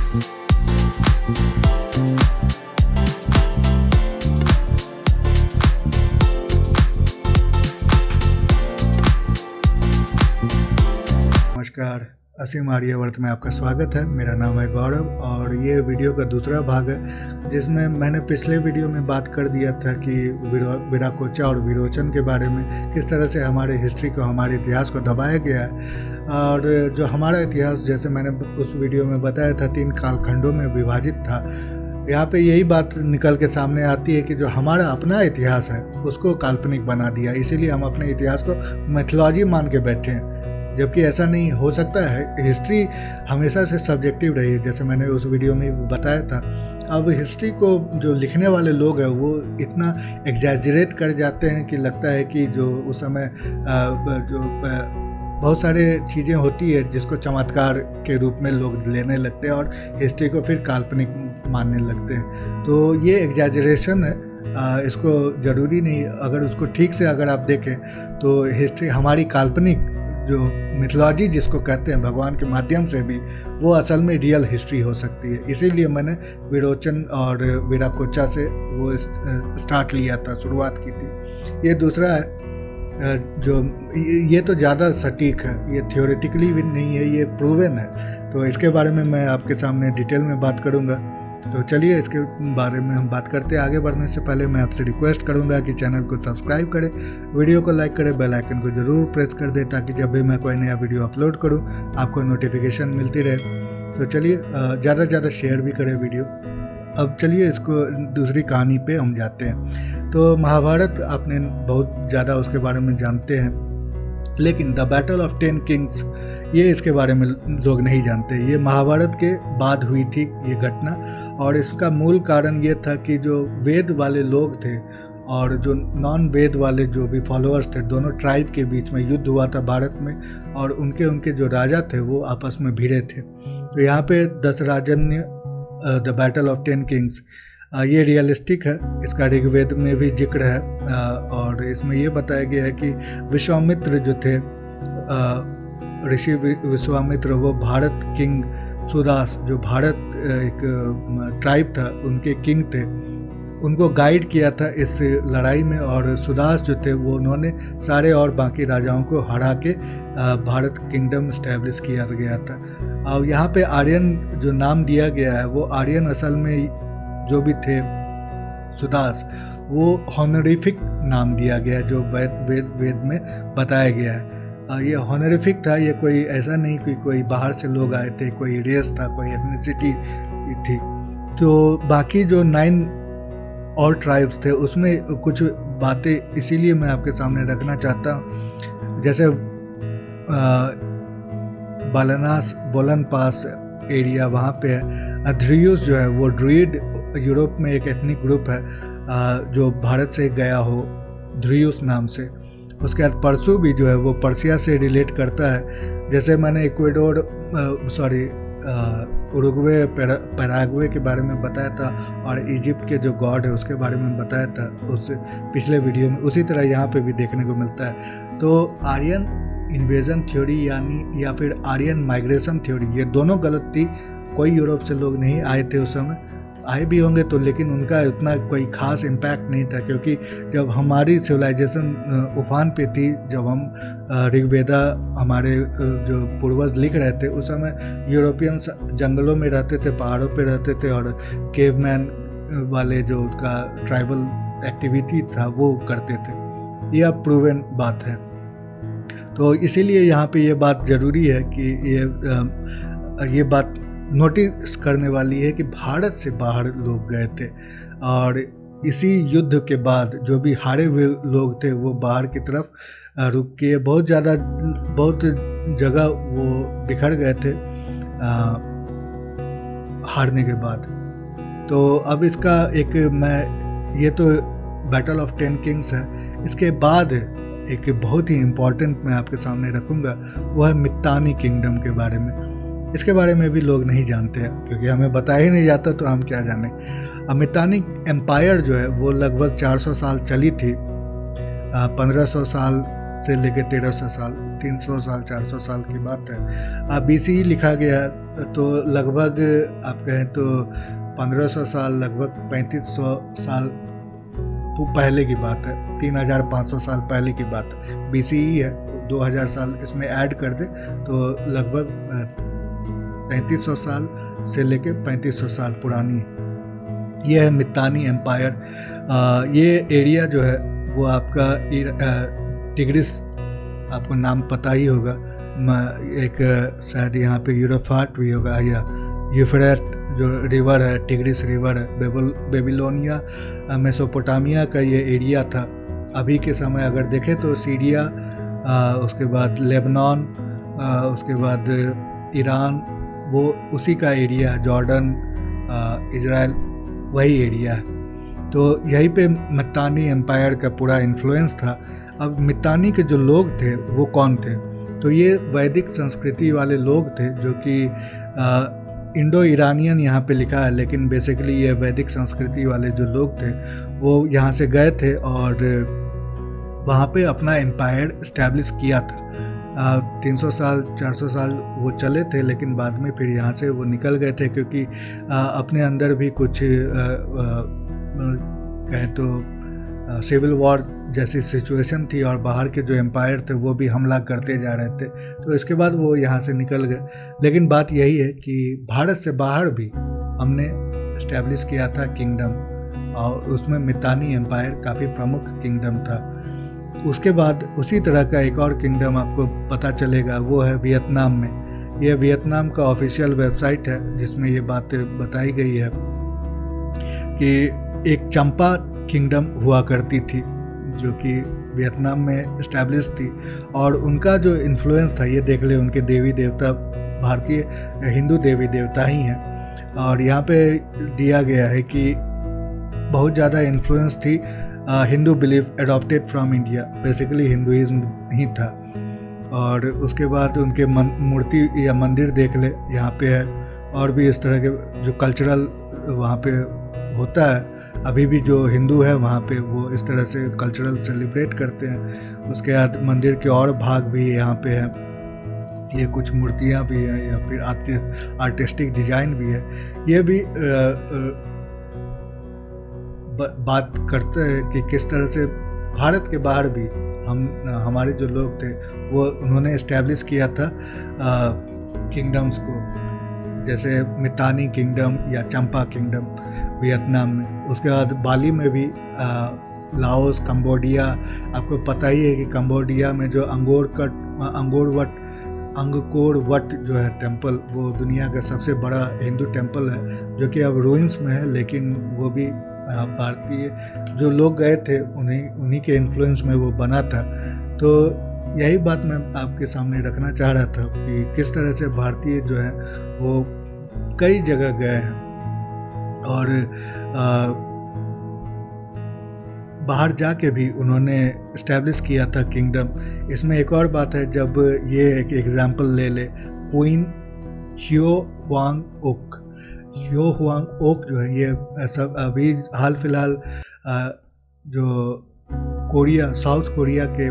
नमस्कार, असीम आर्यवर्त में आपका स्वागत है। मेरा नाम है गौरव और ये वीडियो का दूसरा भाग है जिसमें मैंने पिछले वीडियो में बात कर दिया था कि विराकोचा और विरोचन के बारे में किस तरह से हमारे हिस्ट्री को, हमारे इतिहास को दबाया गया है। और जो हमारा इतिहास, जैसे मैंने उस वीडियो में बताया था, 3 कालखंडों में विभाजित था। यहाँ पे यही बात निकल के सामने आती है कि जो हमारा अपना इतिहास है उसको काल्पनिक बना दिया, इसीलिए हम अपने इतिहास को मैथोलॉजी मान के बैठे हैं, जबकि ऐसा नहीं हो सकता है। हिस्ट्री हमेशा से सब्जेक्टिव रही है, जैसे मैंने उस वीडियो में बताया था। अब हिस्ट्री को जो लिखने वाले लोग हैं वो इतना एग्जैजरेट कर जाते हैं कि लगता है कि जो उस समय बहुत सारे चीज़ें होती है जिसको चमत्कार के रूप में लोग लेने लगते हैं और हिस्ट्री को फिर काल्पनिक मानने लगते हैं। तो ये एग्जैजरेशन है, इसको ज़रूरी नहीं। अगर उसको ठीक से अगर आप देखें तो हिस्ट्री हमारी काल्पनिक जो मिथोलॉजी जिसको कहते हैं, भगवान के माध्यम से भी वो असल में रियल हिस्ट्री हो सकती है। इसीलिए मैंने विरोचन और विराकोचा से वो स्टार्ट लिया था, शुरुआत की थी। ये दूसरा है जो ये तो ज़्यादा सटीक है, ये थियोरेटिकली भी नहीं है, ये प्रूवन है। तो इसके बारे में मैं आपके सामने डिटेल में बात करूँगा। तो चलिए इसके बारे में हम बात करते हैं। आगे बढ़ने से पहले मैं आपसे रिक्वेस्ट करूंगा कि चैनल को सब्सक्राइब करें, वीडियो को लाइक करें, बेल आइकन को ज़रूर प्रेस कर दें ताकि जब भी मैं कोई नया वीडियो अपलोड करूं आपको नोटिफिकेशन मिलती रहे। तो चलिए ज़्यादा से ज़्यादा शेयर भी करें वीडियो। अब चलिए इसको दूसरी कहानी पे हम जाते हैं। तो महाभारत आपने बहुत ज़्यादा उसके बारे में जानते हैं, लेकिन द बैटल ऑफ 10 किंग्स ये इसके बारे में लोग नहीं जानते। ये महाभारत के बाद हुई थी ये घटना, और इसका मूल कारण ये था कि जो वेद वाले लोग थे और जो नॉन वेद वाले जो भी फॉलोअर्स थे, दोनों ट्राइब के बीच में युद्ध हुआ था भारत में, और उनके जो राजा थे वो आपस में भिड़े थे। तो यहाँ पे दशराजन्य द बैटल ऑफ 10 किंग्स ये रियलिस्टिक है, इसका ऋग्वेद में भी जिक्र है। और इसमें ये बताया गया है कि विश्वामित्र जो थे, ऋषि विश्वामित्र, वो भारत किंग सुदास, जो भारत एक ट्राइब था, उनके किंग थे, उनको गाइड किया था इस लड़ाई में। और सुदास जो थे वो उन्होंने सारे और बाकी राजाओं को हरा के भारत किंगडम इस्टेब्लिश किया गया था। और यहाँ पे आर्यन जो नाम दिया गया है, वो आर्यन असल में जो भी थे सुदास, वो हॉनरिफिक नाम दिया गया जो वेद में बताया गया है। ये हॉनरिफिक था, ये कोई ऐसा नहीं कि कोई बाहर से लोग आए थे, कोई रेस था, कोई एथनिसिटी थी। तो बाकी जो 9 और ट्राइब्स थे उसमें कुछ बातें इसीलिए मैं आपके सामने रखना चाहता हूँ। जैसे बोलन पास एरिया, वहाँ पे है अध्रियुस जो है वो ड्रुइड, यूरोप में एक एथनिक ग्रुप है जो भारत से गया हो ध्रुयुस नाम से। उसके बाद परसू भी जो है वो पर्सिया से रिलेट करता है। जैसे मैंने इक्वेडोर उरुग्वे, पैराग्वे के बारे में बताया था, और इजिप्ट के जो गॉड है उसके बारे में बताया था उस पिछले वीडियो में, उसी तरह यहाँ पे भी देखने को मिलता है। तो आर्यन इन्वेजन थ्योरी या फिर आर्यन माइग्रेशन थ्योरी, ये दोनों गलत थी। कोई यूरोप से लोग नहीं आए थे उस समय, आए भी होंगे तो, लेकिन उनका उतना कोई खास इम्पैक्ट नहीं था, क्योंकि जब हमारी सिविलाइजेशन उफान पे थी, जब हम ऋग्वेदा हमारे जो पूर्वज लिख रहे थे, उस समय यूरोपियंस जंगलों में रहते थे, पहाड़ों पे रहते थे, और केवमैन वाले जो उनका ट्राइबल एक्टिविटी था वो करते थे। ये अब प्रूवन बात है। तो इसीलिए यहाँ पे ये बात ज़रूरी है कि ये बात नोटिस करने वाली है कि भारत से बाहर लोग गए थे, और इसी युद्ध के बाद जो भी हारे हुए लोग थे वो बाहर की तरफ रुक के बहुत जगह वो बिखर गए थे हारने के बाद। तो अब इसका ये तो बैटल ऑफ 10 किंग्स है। इसके बाद एक बहुत ही इम्पॉर्टेंट मैं आपके सामने रखूँगा, वो है मित्तानी किंगडम के बारे में। इसके बारे में भी लोग नहीं जानते हैं, क्योंकि हमें बताया ही नहीं जाता तो हम क्या जाने। मित्तानी एम्पायर जो है वो लगभग 400 साल चली थी, 1500 साल से लेकर 1300 साल, 300 साल, 400 साल की बात है। BCE लिखा गया तो लगभग आप कहें तो 1500 साल, लगभग 3500 साल पहले की बात है, 3500 साल पहले की बात है, BCE है, 2000 साल इसमें ऐड कर दे तो लगभग 3300 साल से लेके 3500 साल पुरानी ये है मितानी एम्पायर। ये एरिया जो है वो आपका टिग्रिस, आपको नाम पता ही होगा, एक शायद यहाँ पे यूरोफ्राट भी होगा या यूफ्रेट जो रिवर है, टिग्रिस रिवर है, बेबीलोनिया मेसोपोटामिया का ये एरिया था। अभी के समय अगर देखें तो सीरिया, उसके बाद लेबनान, उसके बाद ईरान, वो उसी का एरिया है, जॉर्डन, इज़राइल, वही एरिया है। तो यहीं पे मितानी एम्पायर का पूरा इन्फ्लुएंस था। अब मितानी के जो लोग थे वो कौन थे? तो ये वैदिक संस्कृति वाले लोग थे, जो कि इंडो ईरानियन यहाँ पे लिखा है, लेकिन बेसिकली ये वैदिक संस्कृति वाले जो लोग थे वो यहाँ से गए थे और वहाँ पे अपना एम्पायर इस्टेब्लिश किया था। 300 साल 400 साल वो चले थे, लेकिन बाद में फिर यहाँ से वो निकल गए थे, क्योंकि अपने अंदर भी कुछ कहें तो सिविल वॉर जैसी सिचुएशन थी और बाहर के जो एम्पायर थे वो भी हमला करते जा रहे थे, तो इसके बाद वो यहाँ से निकल गए। लेकिन बात यही है कि भारत से बाहर भी हमने इस्टेब्लिश किया था किंगडम, और उसमें मितानी एम्पायर काफ़ी प्रमुख किंगडम था। उसके बाद उसी तरह का एक और किंगडम आपको पता चलेगा, वो है वियतनाम में। यह वियतनाम का ऑफिशियल वेबसाइट है जिसमें ये बातें बताई गई है कि एक चंपा किंगडम हुआ करती थी जो कि वियतनाम में इस्टेब्लिश थी, और उनका जो इन्फ्लुएंस था, ये देख ले, उनके देवी देवता भारतीय हिंदू देवी देवता ही हैं। और यहाँ पे दिया गया है कि बहुत ज़्यादा इन्फ्लुएंस थी Hindu belief adopted from India, basically Hinduism ही था। और उसके बाद उनके मूर्ति या मंदिर देख ले, यहाँ पे है, और भी इस तरह के जो कल्चरल वहाँ पे होता है, अभी भी जो हिंदू है वहाँ पे वो इस तरह से कल्चरल सेलिब्रेट करते हैं। उसके बाद मंदिर के और भाग भी यहाँ पे हैं, ये कुछ मूर्तियाँ भी हैं या फिर आर्टिस्टिक डिजाइन भी है। ये भी बात करते हैं कि किस तरह से भारत के बाहर भी हमारे जो लोग थे वो उन्होंने इस्टेब्लिश किया था किंगडम्स को, जैसे मितानी किंगडम या चंपा किंगडम वियतनाम में। उसके बाद बाली में भी, लाओस, कंबोडिया, आपको पता ही है कि कंबोडिया में जो अंगकोर वट जो है टेम्पल, वो दुनिया का सबसे बड़ा हिंदू टेम्पल है, जो कि अब रूइंस में है, लेकिन वो भी भारतीय जो लोग गए थे उन्हीं के इन्फ्लुएंस में वो बना था। तो यही बात मैं आपके सामने रखना चाह रहा था कि किस तरह से भारतीय जो है वो कई जगह गए हैं और बाहर जाके भी उन्होंने इस्टेब्लिश किया था किंगडम। इसमें एक और बात है, जब ये एक एग्जांपल ले ले, क्वीन ह्यो हुआंग ओक जो है, ये सब अभी हाल फिलहाल जो कोरिया, साउथ कोरिया के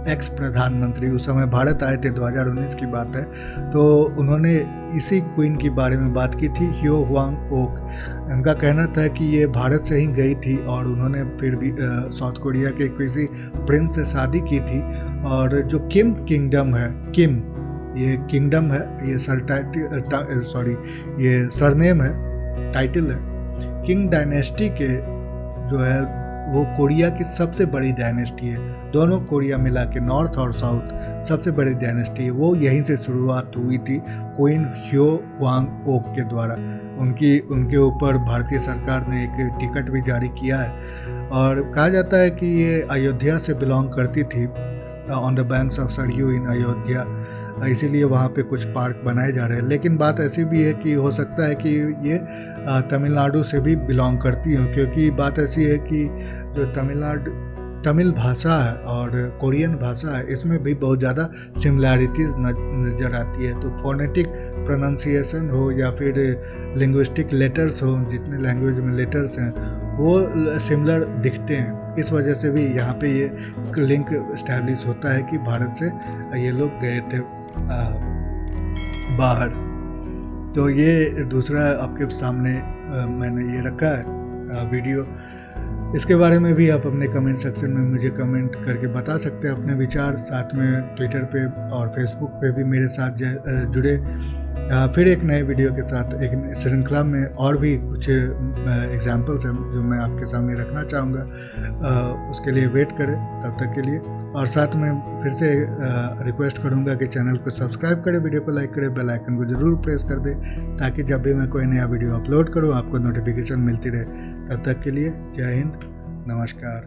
एक्स प्रधानमंत्री उस समय भारत आए थे, 2019 की बात है, तो उन्होंने इसी क्वीन के बारे में बात की थी, ह्यो हुआंग ओक। उनका कहना था कि ये भारत से ही गई थी और उन्होंने फिर भी साउथ कोरिया के किसी प्रिंस से शादी की थी। और जो किम किंगडम है, किम ये किंगडम है, ये ये सरनेम है, टाइटल है। किंग डायनेस्टी के जो है वो कोरिया की सबसे बड़ी डायनेस्टी है, दोनों कोरिया मिला के, नॉर्थ और साउथ, सबसे बड़ी डायनेस्टी है। वो यहीं से शुरुआत हुई थी क्वीन ह्यो हुआंग ओक के द्वारा। उनके ऊपर भारतीय सरकार ने एक टिकट भी जारी किया है और कहा जाता है कि ये अयोध्या से बिलोंग करती थी, on the banks of Sarayu in Ayodhya, इसीलिए वहाँ पे कुछ पार्क बनाए जा रहे हैं। लेकिन बात ऐसी भी है कि हो सकता है कि ये तमिलनाडु से भी बिलोंग करती हो, क्योंकि बात ऐसी है कि जो तमिल भाषा है और कोरियन भाषा है, इसमें भी बहुत ज़्यादा सिमिलैरिटीज़ नज़र आती है। तो फोनेटिक प्रोनाउंसिएशन हो या फिर लिंग्विस्टिक लेटर्स हो, जितने लैंग्वेज में लेटर्स हैं वो सिमिलर दिखते हैं। इस वजह से भी यहाँ पे ये लिंक इस्टेब्लिश होता है कि भारत से ये लोग गए थे बाहर। तो ये दूसरा आपके सामने मैंने ये रखा है वीडियो। इसके बारे में भी आप अपने कमेंट सेक्शन में मुझे कमेंट करके बता सकते हैं अपने विचार। साथ में ट्विटर पे और फेसबुक पे भी मेरे साथ जुड़े। फिर एक नए वीडियो के साथ एक श्रृंखला में और भी कुछ एग्जाम्पल्स हैं जो मैं आपके सामने रखना चाहूँगा। उसके लिए वेट करें तब तक के लिए। और साथ में फिर से रिक्वेस्ट करूँगा कि चैनल को सब्सक्राइब करें, वीडियो को लाइक करें, बेल आइकन को ज़रूर प्रेस कर दें ताकि जब भी मैं कोई नया वीडियो अपलोड करूँ आपको नोटिफिकेशन मिलती रहे। तब तक के लिए जय हिंद, नमस्कार।